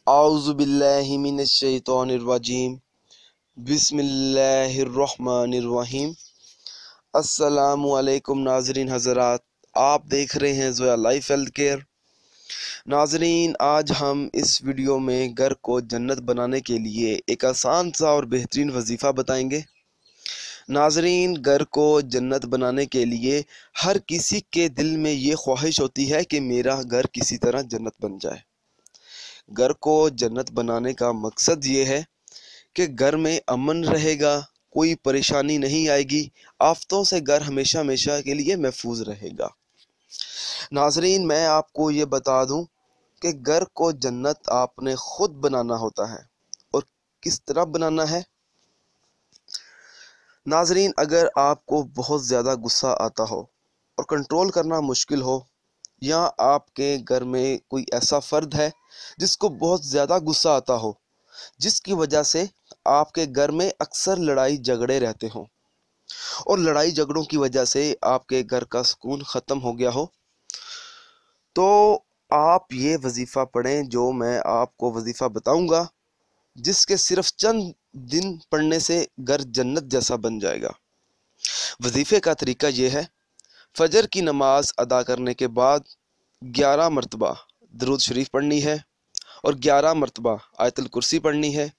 आऊज़ु बिल्लाहि मिनश शैतानिर रजीम बिस्मिल्लाहिर्रहमानिर्रहीम। अस्सलामु अलैकुम नाज़रीन हज़रात, आप देख रहे हैं ज़ोया लाइफ हेल्थ केयर। नाज़रीन, आज हम इस वीडियो में घर को जन्नत बनाने के लिए एक आसान सा और बेहतरीन वजीफ़ा बताएंगे। नाज़रीन, घर को जन्नत बनाने के लिए हर किसी के दिल में ये ख्वाहिश होती है कि मेरा घर किसी तरह जन्नत बन जाए। घर को जन्नत बनाने का मकसद ये है कि घर में अमन रहेगा, कोई परेशानी नहीं आएगी, आफतों से घर हमेशा हमेशा के लिए महफूज रहेगा। नाजरीन, मैं आपको ये बता दूं कि घर को जन्नत आपने खुद बनाना होता है। और किस तरह बनाना है? नाजरीन, अगर आपको बहुत ज़्यादा गुस्सा आता हो और कंट्रोल करना मुश्किल हो, या आपके घर में कोई ऐसा फ़र्द है जिसको बहुत ज़्यादा गुस्सा आता हो, जिसकी वजह से आपके घर में अक्सर लड़ाई झगड़े रहते हों और लड़ाई झगड़ों की वजह से आपके घर का सुकून ख़त्म हो गया हो, तो आप ये वजीफ़ा पढ़ें जो मैं आपको वजीफ़ा बताऊंगा, जिसके सिर्फ चंद दिन पढ़ने से घर जन्नत जैसा बन जाएगा। वजीफ़े का तरीका ये है: फजर की नमाज अदा करने के बाद 11 मरतबा दरूद शरीफ पढ़नी है और 11 मरतबा आयतुल कुर्सी पढ़नी है,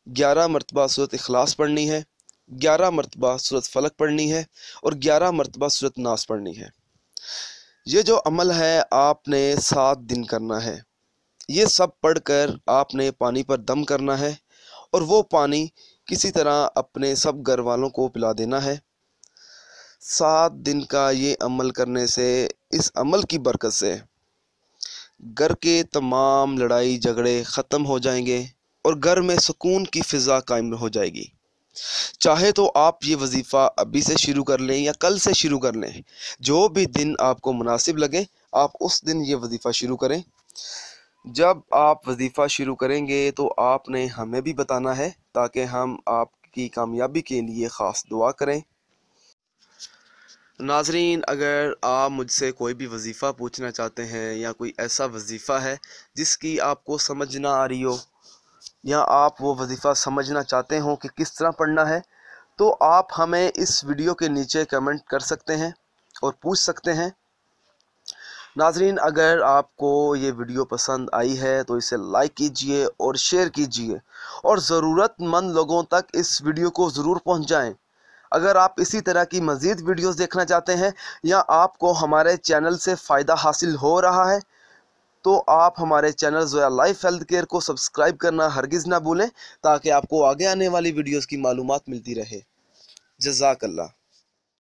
11 मरतबा सूरत इखलास पढ़नी है, 11 मरतबा सूरत फलक पढ़नी है और 11 मरतबा सूरत नास पढ़नी है। ये जो अमल है आपने 7 दिन करना है। ये सब पढ़कर आपने पानी पर दम करना है और वो पानी किसी तरह अपने सब घर वालों को पिला देना है। 7 दिन का ये अमल करने से, इस अमल की बरकत से घर के तमाम लड़ाई झगड़े ख़त्म हो जाएंगे और घर में सुकून की फ़िज़ा कायम हो जाएगी। चाहे तो आप ये वजीफ़ा अभी से शुरू कर लें या कल से शुरू कर लें, जो भी दिन आपको मुनासिब लगे आप उस दिन ये वजीफ़ा शुरू करें। जब आप वजीफ़ा शुरू करेंगे तो आपने हमें भी बताना है, ताकि हम आपकी कामयाबी के लिए ख़ास दुआ करें। नाजरीन, अगर आप मुझसे कोई भी वजीफ़ा पूछना चाहते हैं या कोई ऐसा वजीफ़ा है जिसकी आपको समझ ना आ रही हो, या आप वो वजीफ़ा समझना चाहते हो कि किस तरह पढ़ना है, तो आप हमें इस वीडियो के नीचे कमेंट कर सकते हैं और पूछ सकते हैं। नाजरीन, अगर आपको ये वीडियो पसंद आई है तो इसे लाइक कीजिए और शेयर कीजिए और ज़रूरतमंद लोगों तक इस वीडियो को ज़रूर पहुंचाएं। अगर आप इसी तरह की मज़ीद वीडियोस देखना चाहते हैं या आपको हमारे चैनल से फ़ायदा हासिल हो रहा है, तो आप हमारे channel Zoya life health care को सब्सक्राइब करना हरगिज़ ना भूलें, ताकि आपको आगे आने वाली वीडियोस की मालूमात मिलती रहे। जज़ाकल्लाह।